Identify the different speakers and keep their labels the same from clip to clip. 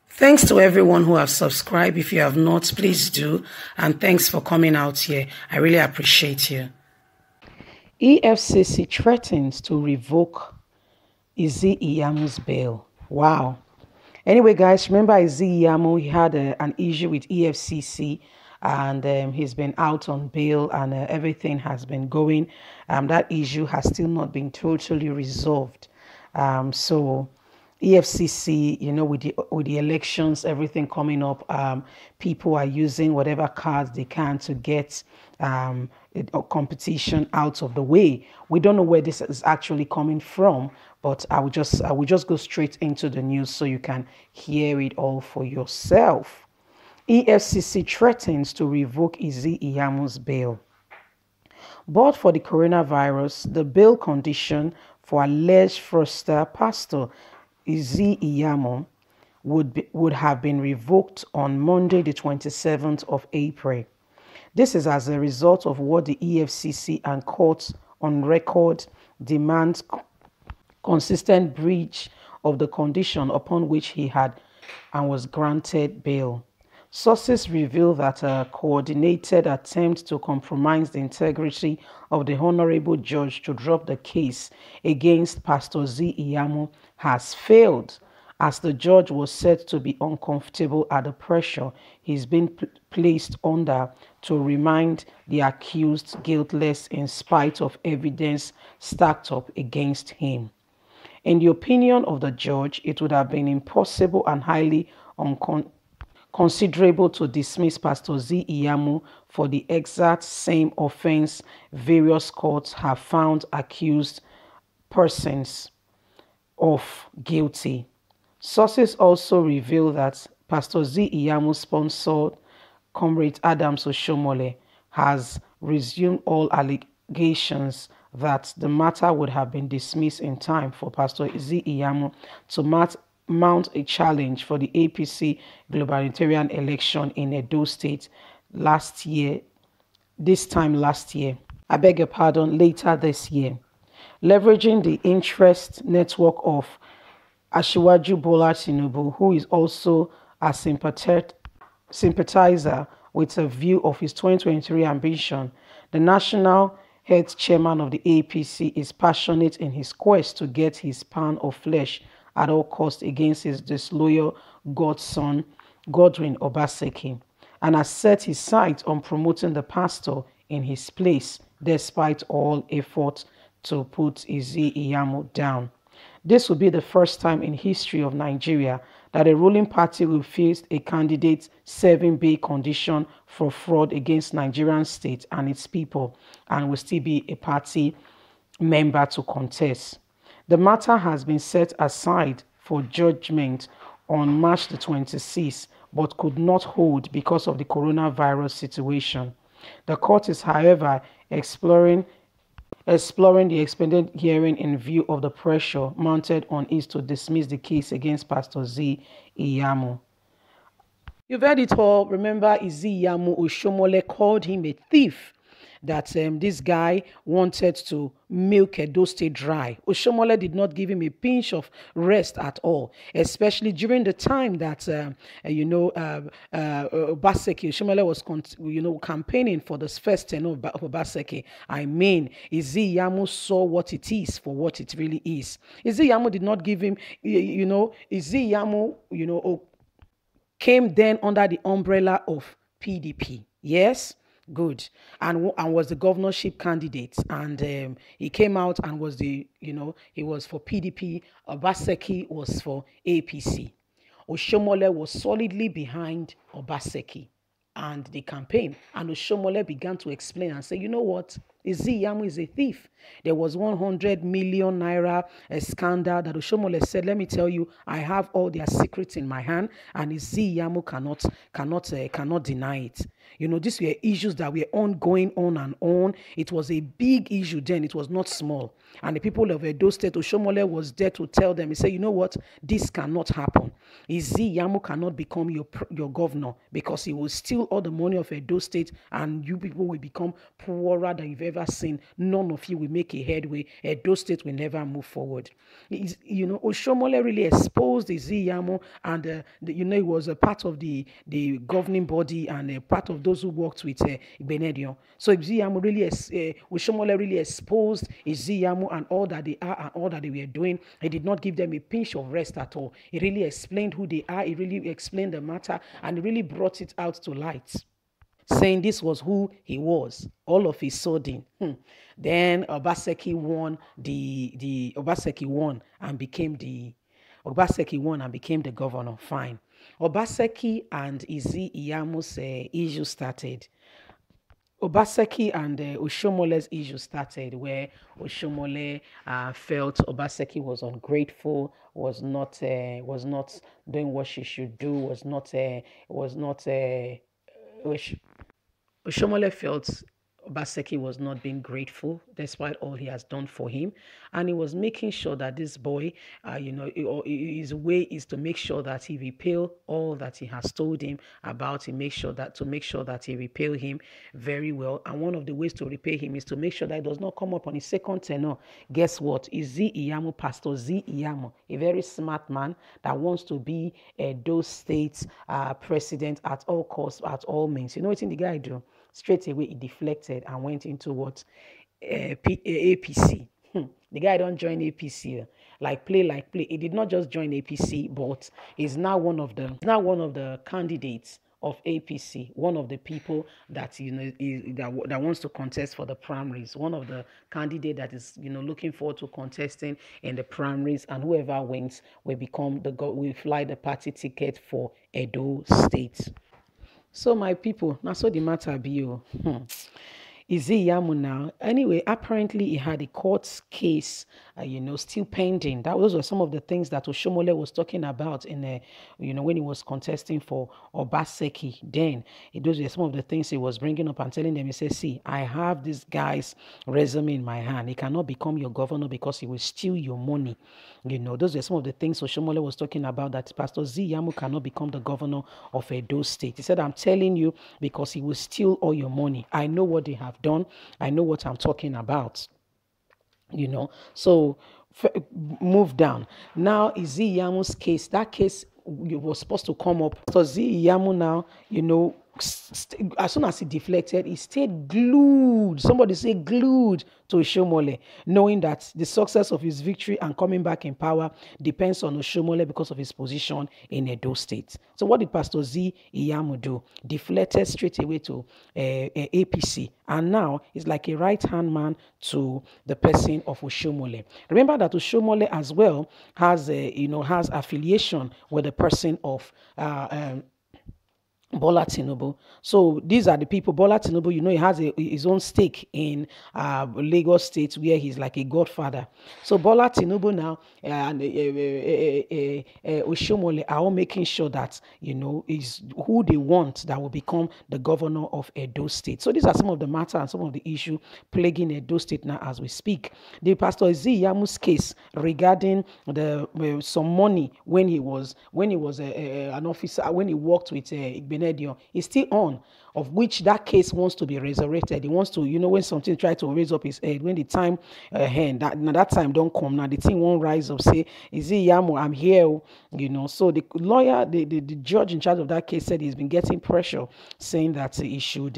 Speaker 1: Thanks to everyone who have subscribed. If you have not, please do. And thanks for coming out here. I really appreciate you. EFCC threatens to revoke IZE-IYAMU's bail. Wow. Anyway, guys, remember IZE-IYAMU, he had an issue with EFCC, and he's been out on bail, and everything has been going. That issue has still not been totally resolved. So EFCC, you know, with the elections, everything coming up, people are using whatever cards they can to get competition out of the way. We don't know where this is actually coming from, but I will just go straight into the news so you can hear it all for yourself. EFCC threatens to revoke IZE-IYAMU's bail. But for the coronavirus, the bail condition for alleged fraudster Pastor IZE-IYAMU would have been revoked on Monday, the 27th of April. This is as a result of what the EFCC and courts on record demand consistent breach of the condition upon which he had and was granted bail. Sources reveal that a coordinated attempt to compromise the integrity of the Honorable Judge to drop the case against Pastor IZE-IYAMU has failed, as the judge was said to be uncomfortable at the pressure he's been placed under to remind the accused guiltless in spite of evidence stacked up against him. In the opinion of the judge, it would have been impossible and highly considerable to dismiss Pastor IZE-IYAMU for the exact same offense various courts have found accused persons of guilty. Sources also reveal that Pastor IZE-IYAMU sponsored Comrade Adams Oshiomhole has resumed all allegations that the matter would have been dismissed in time for Pastor IZE-IYAMU to mount a challenge for the APC gubernatorial election in Edo State later this year. Leveraging the interest network of Asiwaju Bola Tinubu, who is also a sympathizer with a view of his 2023 ambition, the national head chairman of the APC is passionate in his quest to get his pound of flesh at all costs against his disloyal godson, Godwin Obaseki, and has set his sights on promoting the pastor in his place, despite all efforts to put IZE-IYAMU down. This will be the first time in history of Nigeria that a ruling party will face a candidate serving bail condition for fraud against Nigerian state and its people, and will still be a party member to contest. The matter has been set aside for judgment on March the 26th, but could not hold because of the coronavirus situation. The court is, however, exploring the expanded hearing in view of the pressure mounted on it to dismiss the case against Pastor IZE-IYAMU. You've heard it all. Remember, IZE-IYAMU, Oshiomhole called him a thief, that this guy wanted to milk Edo State dry. Oshiomhole did not give him a pinch of rest at all, especially during the time that, Obaseki, Oshiomhole was, campaigning for the first tenure of Obaseki. I mean, IZE-IYAMU saw what it is for what it really is. IZE-IYAMU did not give him, IZE-IYAMU, came then under the umbrella of PDP. Yes? Good. And was the governorship candidate, and he came out and was he was for PDP. Obaseki was for APC. Oshiomhole was solidly behind Obaseki and the campaign, and Oshiomhole began to explain and say, you know what, IZE-IYAMU is a thief. There was 100 million naira scandal that Oshiomhole said, let me tell you, I have all their secrets in my hand, and IZE-IYAMU cannot deny it. These were issues that were ongoing on and on. It was a big issue then. It was not small. And the people of Edo State, Oshomole was there to tell them. He said, you know what? This cannot happen. IZE-IYAMU cannot become your governor because he will steal all the money of Edo State and you people will become poorer than you've ever seen. None of you will make a headway. Edo State will never move forward. Oshomole really exposed IZE-IYAMU and, he was a part of the governing body and a part of those who worked with Benedion. So Oshomole really exposed IZE-IYAMU and all that they are and all that they were doing. He did not give them a pinch of rest at all. He really explained who they are. He really explained the matter and he really brought it out to light, saying this was who he was. All of his sudden, then Obaseki won and became the governor. Fine. Obaseki and IZE-IYAMU's issue started. Obaseki and Oshomole's issue started where Oshomole felt Obaseki was ungrateful, was not doing what she should do, Oshomole felt Obaseki was not being grateful despite all he has done for him, and he was making sure that this boy, his way is to make sure that he repay all that he has told him about him, to make sure that he repay him very well. And one of the ways to repay him is to make sure that it does not come up on his second tenure. Guess what? IZE-IYAMU, Pastor IZE-IYAMU, a very smart man that wants to be those states president at all costs, at all means. You know what the guy do? Straight away, he deflected and went into what? APC. The guy don't join APC like play. He did not just join APC, but he's now one of the candidates of APC, one of the people that that wants to contest for the primaries, one of the candidate that is looking forward to contesting in the primaries, and whoever wins will fly the party ticket for Edo State. So my people, now so the matter be IZE-IYAMU now. Anyway, apparently he had a court case, still pending. Those were some of the things that Oshomole was talking about in, when he was contesting for Obaseki. Then those were some of the things he was bringing up and telling them. He said, "See, I have this guy's resume in my hand. He cannot become your governor because he will steal your money." Those were some of the things Oshomole was talking about, that Pastor IZE-IYAMU cannot become the governor of Edo State. He said, "I'm telling you because he will steal all your money. I know what they have done. I know what I'm talking about." So move down. Now IZE-IYAMU's case, that case was supposed to come up. So IZE-IYAMU now, as soon as he deflected, he stayed glued. Somebody say glued to Oshomole, knowing that the success of his victory and coming back in power depends on Oshomole because of his position in Edo State. So what did Pastor IZE-IYAMU do? Deflected straight away to APC, and now he's like a right-hand man to the person of Oshomole. Remember that Oshomole as well has affiliation with the person of Bola Tinubu. So these are the people. Bola Tinubu, he has his own stake in Lagos State, where he's like a godfather. So Bola Tinubu now and Oshomole are all making sure that is who they want that will become the governor of Edo State. So these are some of the matter and some of the issue plaguing Edo State now as we speak. The Pastor IZE-IYAMU's case regarding some money when he was an officer, when he worked with Benedion, is still on, of which that case wants to be resurrected. He wants to, when something try to raise up his head, when the time that time don't come, now the thing won't rise up, say, IZE-IYAMU, I'm here, So the lawyer, the judge in charge of that case said he's been getting pressure, saying that he should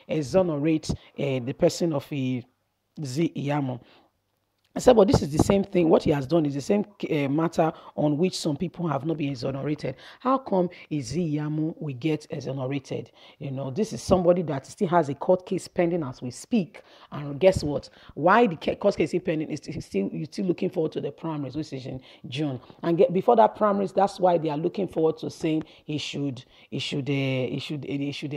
Speaker 1: exonerate the person of IZE-IYAMU. I said, but this is the same thing. What he has done is the same matter on which some people have not been exonerated. How come IZE-IYAMU will get exonerated? This is somebody that still has a court case pending as we speak. And guess what? Why the court case is pending is you're still looking forward to the primaries, which is in June. And before that primaries, that's why they are looking forward to saying he should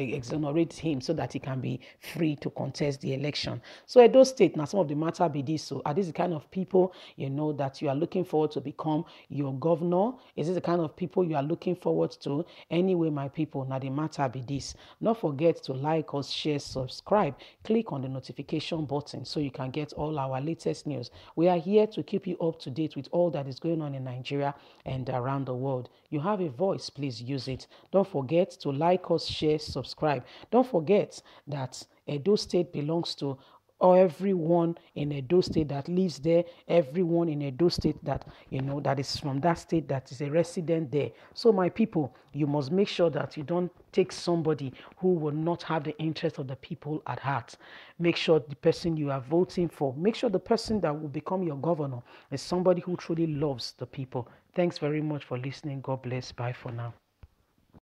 Speaker 1: exonerate him so that he can be free to contest the election. So Edo State, now some of the matter be this. So this is kind kind of people, that you are looking forward to become your governor? Is it the kind of people you are looking forward to? Anyway, my people, now the matter be this. Don't forget to like us, share, subscribe. Click on the notification button so you can get all our latest news. We are here to keep you up to date with all that is going on in Nigeria and around the world. You have a voice, please use it. Don't forget to like us, share, subscribe. Don't forget that Edo State belongs to everyone in Edo State that lives there, everyone in Edo State that, that is from that state, that is a resident there. So my people, you must make sure that you don't take somebody who will not have the interest of the people at heart. Make sure the person you are voting for, make sure the person that will become your governor is somebody who truly loves the people. Thanks very much for listening. God bless. Bye for now.